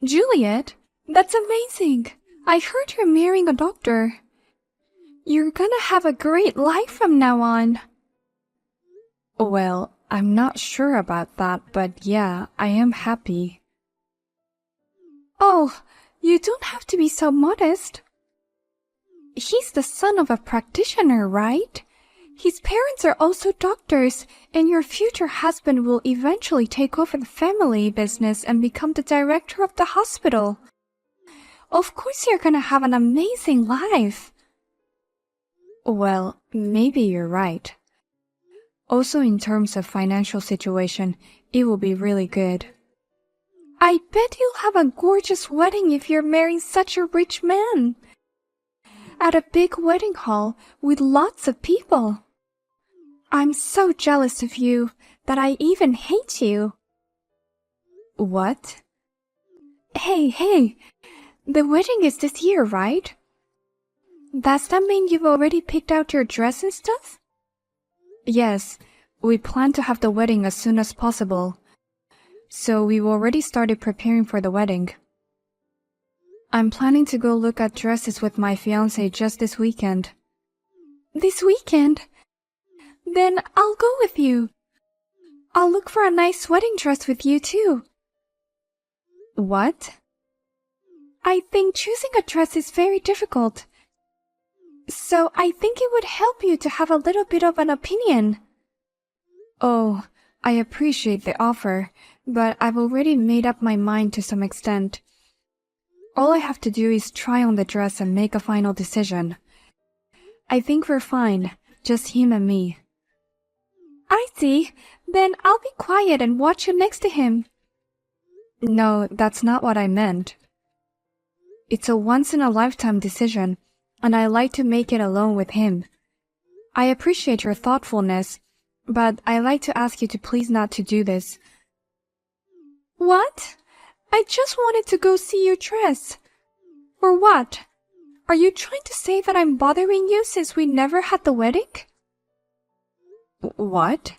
Juliet, that's amazing. I heard you're marrying a doctor. You're gonna have a great life from now on. Well, I'm not sure about that, but yeah, I am happy. Oh, you don't have to be so modest. He's the son of a practitioner, right? His parents are also doctors, and your future husband will eventually take over the family business and become the director of the hospital. Of course you're gonna have an amazing life. Well, maybe you're right. Also, in terms of financial situation, it will be really good. I bet you'll have a gorgeous wedding if you're marrying such a rich man. At a big wedding hall with lots of people. I'm so jealous of you that I even hate you. What? Hey, the wedding is this year, right? Does that mean you've already picked out your dress and stuff? Yes, we plan to have the wedding as soon as possible. So we've already started preparing for the wedding. I'm planning to go look at dresses with my fiancé just this weekend. This weekend? Then I'll go with you. I'll look for a nice wedding dress with you too. What? I think choosing a dress is very difficult. So I think it would help you to have a little bit of an opinion. Oh, I appreciate the offer, but I've already made up my mind to some extent. All I have to do is try on the dress and make a final decision. I think we're fine, just him and me. I see. Then I'll be quiet and watch you next to him. No, that's not what I meant. It's a once-in-a-lifetime decision, and I like to make it alone with him. I appreciate your thoughtfulness, but I like to ask you to please not to do this. What? I just wanted to go see your dress. Or what? Are you trying to say that I'm bothering you since we never had the wedding? What?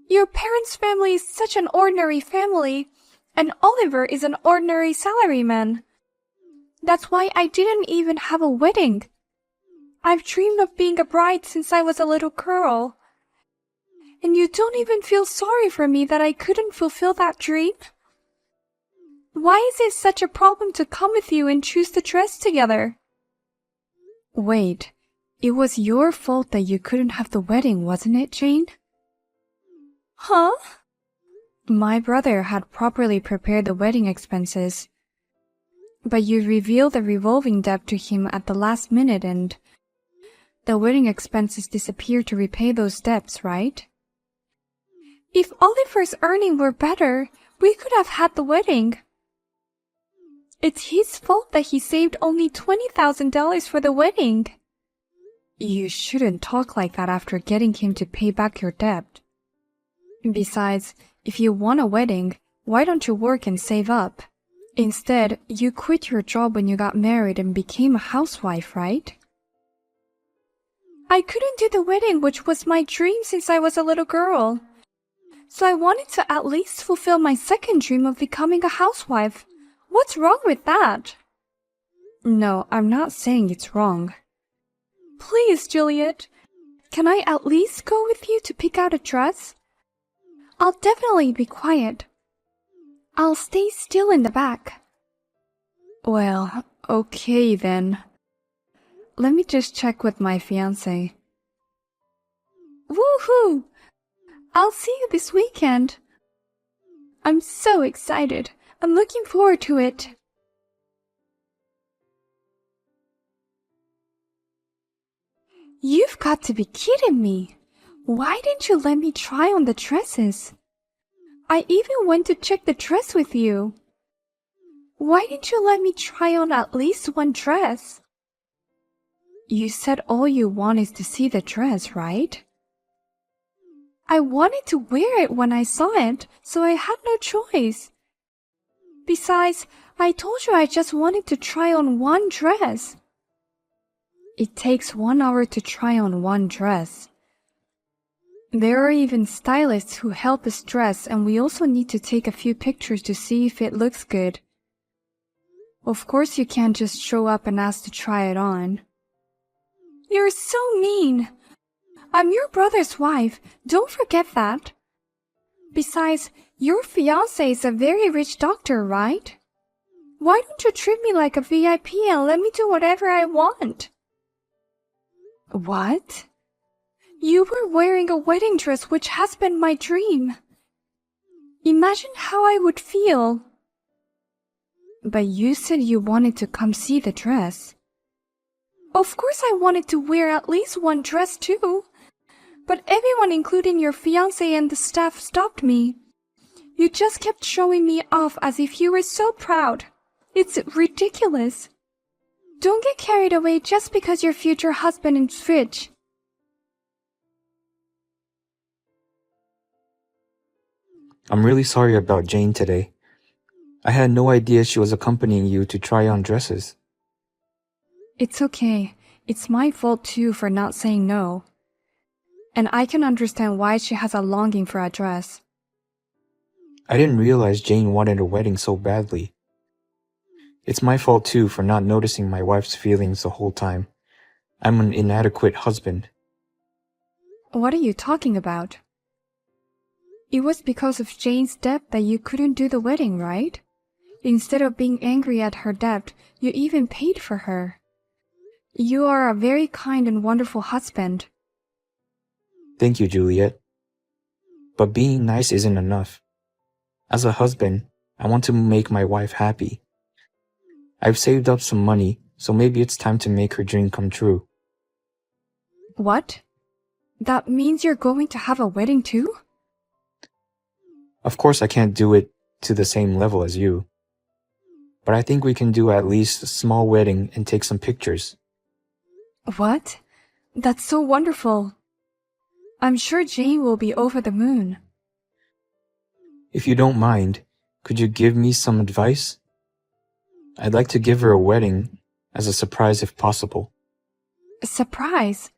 Your parents' family is such an ordinary family, and Oliver is an ordinary salaryman. That's why I didn't even have a wedding. I've dreamed of being a bride since I was a little girl. And you don't even feel sorry for me that I couldn't fulfill that dream? Why is it such a problem to come with you and choose the dress together? Wait, it was your fault that you couldn't have the wedding, wasn't it, Jane? Huh? My brother had properly prepared the wedding expenses. But you revealed the revolving debt to him at the last minute and the wedding expenses disappeared to repay those debts, right? If Oliver's earnings were better, we could have had the wedding. It's his fault that he saved only $20,000 for the wedding. You shouldn't talk like that after getting him to pay back your debt. Besides, if you want a wedding, why don't you work and save up? Instead, you quit your job when you got married and became a housewife, right? I couldn't do the wedding, which was my dream since I was a little girl. So I wanted to at least fulfill my second dream of becoming a housewife. What's wrong with that? No, I'm not saying it's wrong. Please, Juliet, can I at least go with you to pick out a dress? I'll definitely be quiet. I'll stay still in the back. Well, okay then. Let me just check with my fiancé. Woohoo! I'll see you this weekend. I'm so excited. I'm looking forward to it. You've got to be kidding me. Why didn't you let me try on the dresses? I even went to check the dress with you. Why didn't you let me try on at least one dress? You said all you want is to see the dress, right? I wanted to wear it when I saw it, so I had no choice. Besides, I told you I just wanted to try on one dress. It takes 1 hour to try on one dress. There are even stylists who help us dress, and we also need to take a few pictures to see if it looks good. Of course you can't just show up and ask to try it on. You're so mean. I'm your brother's wife, don't forget that. Besides, your fiancé is a very rich doctor, right? Why don't you treat me like a VIP and let me do whatever I want? What? You were wearing a wedding dress which has been my dream. Imagine how I would feel. But you said you wanted to come see the dress. Of course I wanted to wear at least one dress too. But everyone, including your fiancé and the staff, stopped me. You just kept showing me off as if you were so proud. It's ridiculous. Don't get carried away just because your future husband is rich. I'm really sorry about Jane today. I had no idea she was accompanying you to try on dresses. It's okay. It's my fault too for not saying no. And I can understand why she has a longing for a dress. I didn't realize Jane wanted a wedding so badly. It's my fault too for not noticing my wife's feelings the whole time. I'm an inadequate husband. What are you talking about? It was because of Jane's debt that you couldn't do the wedding, right? Instead of being angry at her debt, you even paid for her. You are a very kind and wonderful husband. Thank you, Juliet. But being nice isn't enough. As a husband, I want to make my wife happy. I've saved up some money, so maybe it's time to make her dream come true. What? That means you're going to have a wedding too? Of course I can't do it to the same level as you. But I think we can do at least a small wedding and take some pictures. What? That's so wonderful. I'm sure Jane will be over the moon. If you don't mind, could you give me some advice? I'd like to give her a wedding as a surprise if possible. A surprise?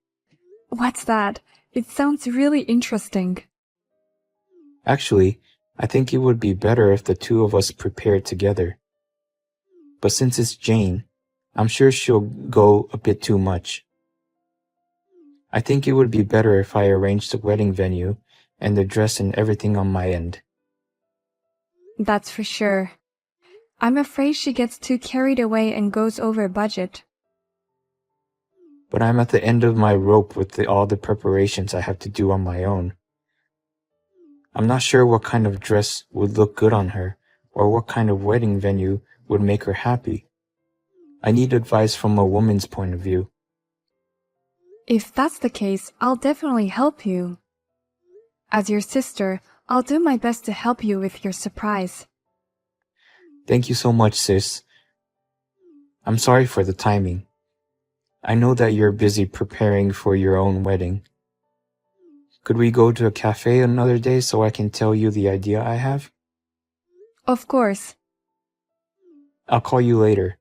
What's that? It sounds really interesting. Actually, I think it would be better if the two of us prepared together. But since it's Jane, I'm sure she'll go a bit too much. I think it would be better if I arranged the wedding venue and the dress and everything on my end. That's for sure. I'm afraid she gets too carried away and goes over budget. But I'm at the end of my rope with all the preparations I have to do on my own. I'm not sure what kind of dress would look good on her, or what kind of wedding venue would make her happy. I need advice from a woman's point of view. If that's the case, I'll definitely help you. As your sister, I'll do my best to help you with your surprise. Thank you so much, sis. I'm sorry for the timing. I know that you're busy preparing for your own wedding. Could we go to a cafe another day so I can tell you the idea I have? Of course. I'll call you later.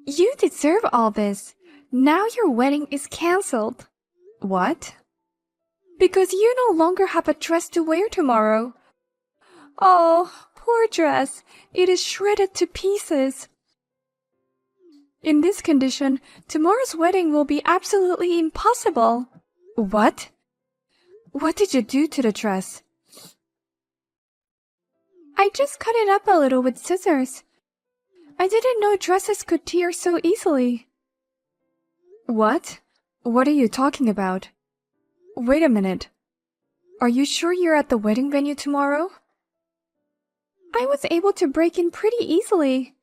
You deserve all this. Now your wedding is cancelled. What? Because you no longer have a dress to wear tomorrow. Oh, poor dress. It is shredded to pieces. In this condition, tomorrow's wedding will be absolutely impossible. What? What did you do to the dress? I just cut it up a little with scissors. I didn't know dresses could tear so easily. What? What are you talking about? Wait a minute. Are you sure you're at the wedding venue tomorrow? I was able to break in pretty easily.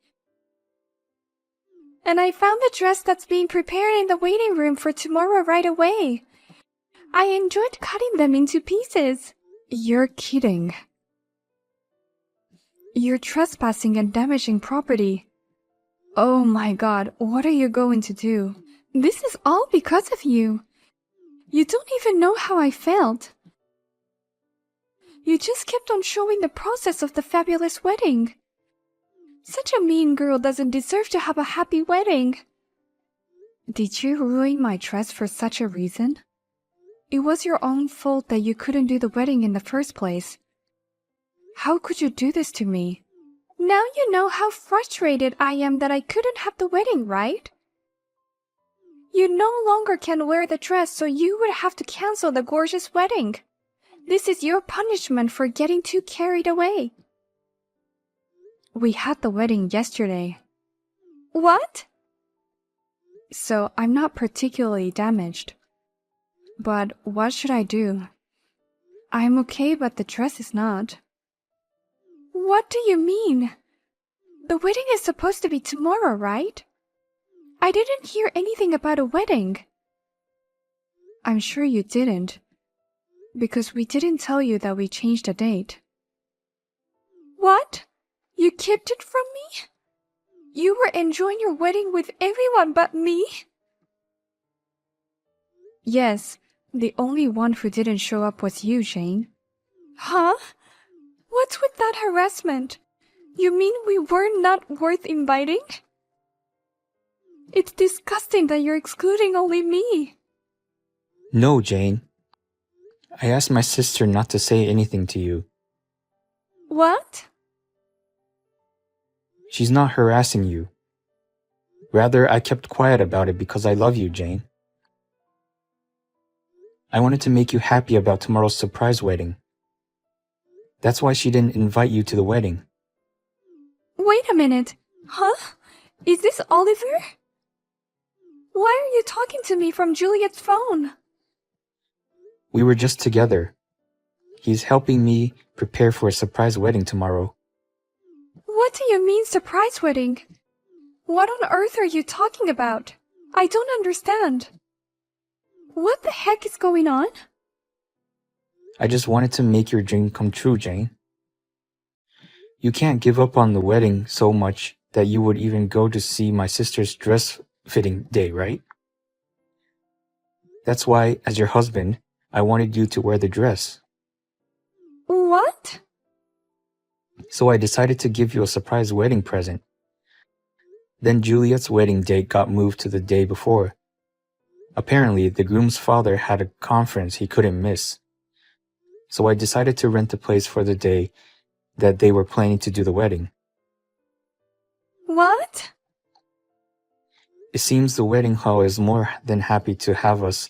And I found the dress that's being prepared in the waiting room for tomorrow right away. I enjoyed cutting them into pieces. You're kidding. You're trespassing and damaging property. Oh my God, what are you going to do? This is all because of you. You don't even know how I felt. You just kept on showing the process of the fabulous wedding. Such a mean girl doesn't deserve to have a happy wedding. Did you ruin my dress for such a reason? It was your own fault that you couldn't do the wedding in the first place. How could you do this to me? Now you know how frustrated I am that I couldn't have the wedding, right? You no longer can wear the dress, so you would have to cancel the gorgeous wedding. This is your punishment for getting too carried away. We had the wedding yesterday. What? So I'm not particularly damaged. But what should I do? I'm okay, but the dress is not. What do you mean? The wedding is supposed to be tomorrow, right? I didn't hear anything about a wedding. I'm sure you didn't, because we didn't tell you that we changed the date. What? You kept it from me? You were enjoying your wedding with everyone but me? Yes, the only one who didn't show up was you, Jane. Huh? What's with that harassment? You mean we were not worth inviting? It's disgusting that you're excluding only me. No, Jane. I asked my sister not to say anything to you. What? She's not harassing you. Rather, I kept quiet about it because I love you, Jane. I wanted to make you happy about tomorrow's surprise wedding. That's why she didn't invite you to the wedding. Wait a minute. Huh? Is this Oliver? Why are you talking to me from Juliet's phone? We were just together. He's helping me prepare for a surprise wedding tomorrow. What do you mean surprise wedding? What on earth are you talking about? I don't understand. What the heck is going on? I just wanted to make your dream come true, Jane. You can't give up on the wedding so much that you would even go to see my sister's dress fitting day, right? That's why, as your husband, I wanted you to wear the dress. What? So I decided to give you a surprise wedding present. Then Juliet's wedding date got moved to the day before. Apparently, the groom's father had a conference he couldn't miss. So I decided to rent a place for the day that they were planning to do the wedding. What? It seems the wedding hall is more than happy to have us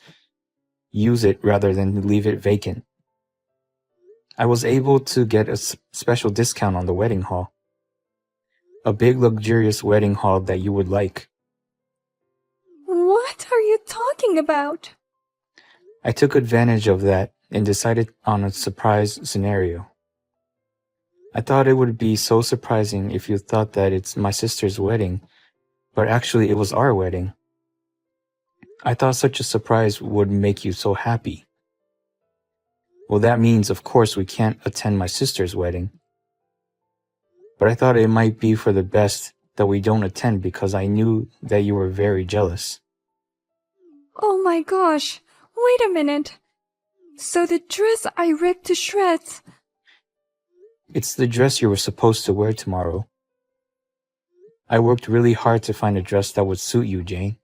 use it rather than leave it vacant. I was able to get a special discount on the wedding hall. A big luxurious wedding hall that you would like. What are you talking about? I took advantage of that and decided on a surprise scenario. I thought it would be so surprising if you thought that it's my sister's wedding, but actually it was our wedding. I thought such a surprise would make you so happy. Well, that means, of course, we can't attend my sister's wedding. But I thought it might be for the best that we don't attend because I knew that you were very jealous. Oh my gosh, wait a minute. So the dress I ripped to shreds. It's the dress you were supposed to wear tomorrow. I worked really hard to find a dress that would suit you, Jane.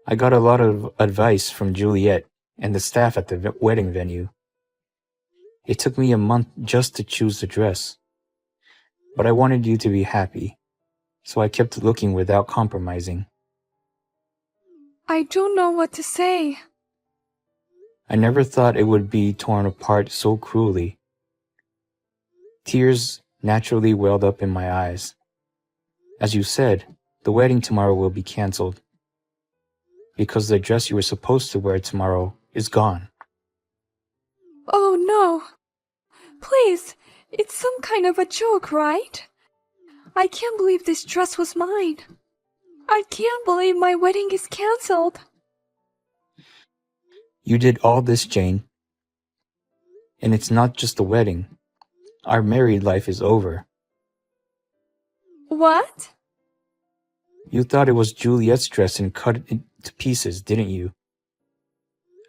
I got a lot of advice from Juliet and the staff at the wedding venue. It took me a month just to choose the dress. But I wanted you to be happy, so I kept looking without compromising. I don't know what to say. I never thought it would be torn apart so cruelly. Tears naturally welled up in my eyes. As you said, the wedding tomorrow will be canceled, because the dress you were supposed to wear tomorrow is gone. Oh no. Please, it's some kind of a joke, right? I can't believe this dress was mine. I can't believe my wedding is canceled. You did all this, Jane. And it's not just the wedding. Our married life is over. What? You thought it was Juliet's dress and cut it to pieces, didn't you?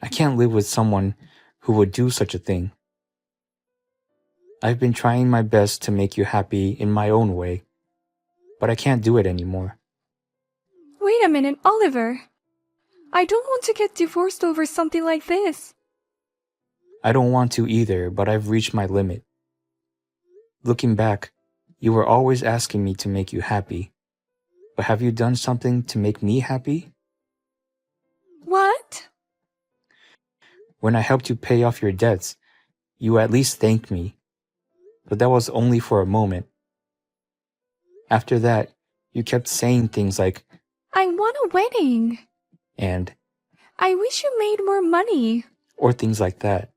I can't live with someone who would do such a thing. I've been trying my best to make you happy in my own way, but I can't do it anymore. Wait a minute, Oliver. I don't want to get divorced over something like this. I don't want to either, but I've reached my limit. Looking back, you were always asking me to make you happy. But have you done something to make me happy? What? When I helped you pay off your debts, you at least thanked me. But that was only for a moment. After that, you kept saying things like, I want a wedding. and, I wish you made more money. or things like that.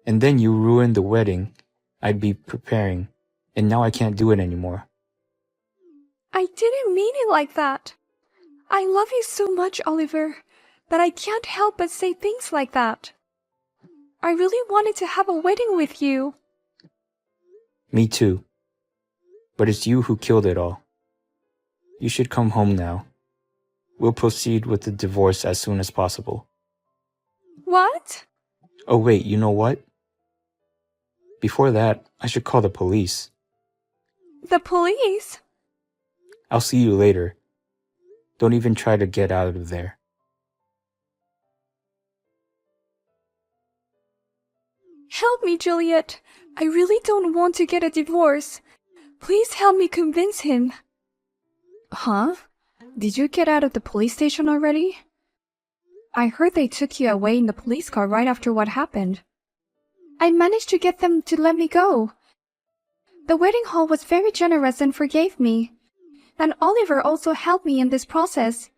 And then you ruined the wedding I'd be preparing, and now I can't do it anymore. I didn't mean it like that. I love you so much, Oliver, that I can't help but say things like that. I really wanted to have a wedding with you. Me too. But it's you who killed it all. You should come home now. We'll proceed with the divorce as soon as possible. What? Oh wait, you know what? Before that, I should call the police. The police? I'll see you later. Don't even try to get out of there. Help me, Juliet. I really don't want to get a divorce. Please help me convince him. Huh? Did you get out of the police station already? I heard they took you away in the police car right after what happened. I managed to get them to let me go. The wedding hall was very generous and forgave me. And Oliver also helped me in this process.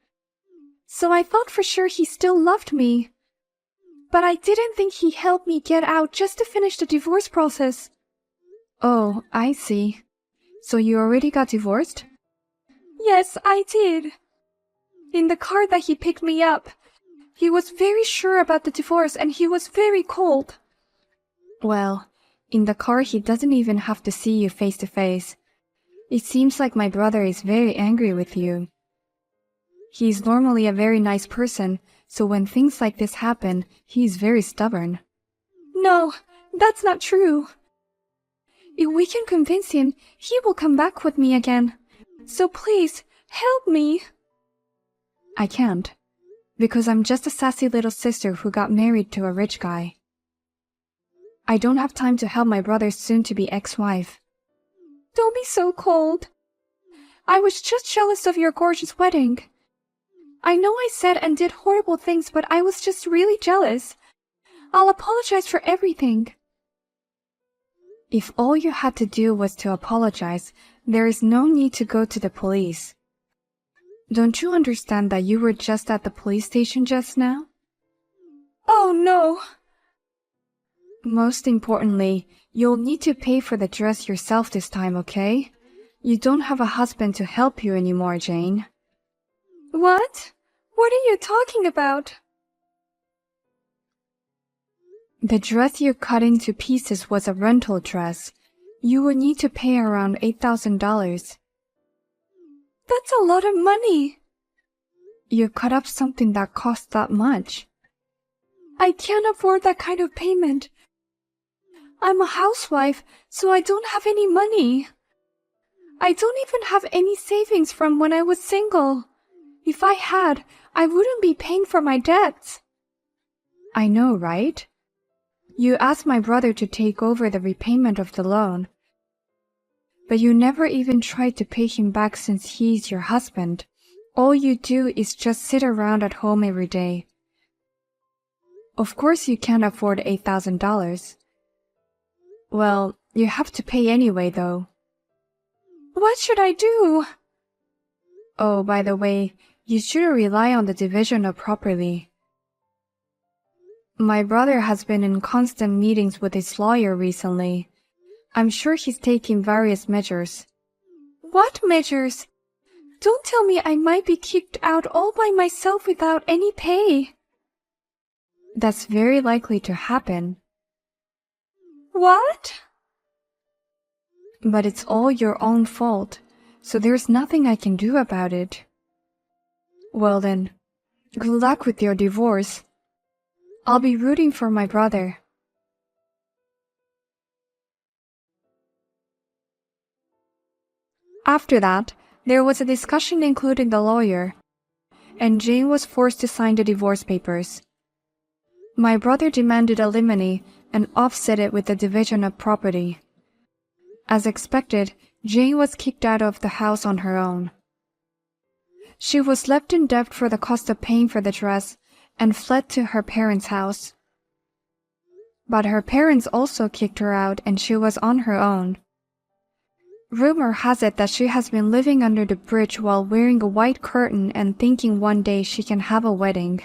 So I thought for sure he still loved me. But I didn't think he helped me get out just to finish the divorce process. Oh, I see. So you already got divorced? Yes, I did. In the car that he picked me up, he was very sure about the divorce and he was very cold. Well, in the car he doesn't even have to see you face to face. It seems like my brother is very angry with you. He's normally a very nice person, so when things like this happen, he's very stubborn. No, that's not true. If we can convince him, he will come back with me again. So please, help me. I can't, because I'm just a sassy little sister who got married to a rich guy. I don't have time to help my brother's soon-to-be ex-wife. Don't be so cold. I was just jealous of your gorgeous wedding. I know I said and did horrible things, but I was just really jealous. I'll apologize for everything. If all you had to do was to apologize, there is no need to go to the police. Don't you understand that you were just at the police station just now? Oh no! Most importantly, you'll need to pay for the dress yourself this time, okay? You don't have a husband to help you anymore, Jane. What? What are you talking about? The dress you cut into pieces was a rental dress. You would need to pay around $8,000. That's a lot of money. You cut up something that cost that much. I can't afford that kind of payment. I'm a housewife, so I don't have any money. I don't even have any savings from when I was single. If I had, I wouldn't be paying for my debts. I know, right? You asked my brother to take over the repayment of the loan. But you never even tried to pay him back since he's your husband. All you do is just sit around at home every day. Of course you can't afford $8,000. Well, you have to pay anyway, though. What should I do? Oh, by the way, you shouldn't rely on the division of property. My brother has been in constant meetings with his lawyer recently. I'm sure he's taking various measures. What measures? Don't tell me I might be kicked out all by myself without any pay. That's very likely to happen. What? But it's all your own fault, so there's nothing I can do about it. Well then, good luck with your divorce. I'll be rooting for my brother. After that, there was a discussion including the lawyer, and Jane was forced to sign the divorce papers. My brother demanded alimony and offset it with the division of property. As expected, Jane was kicked out of the house on her own. She was left in debt for the cost of paying for the dress and fled to her parents' house. But her parents also kicked her out and she was on her own. Rumor has it that she has been living under the bridge while wearing a white curtain and thinking one day she can have a wedding.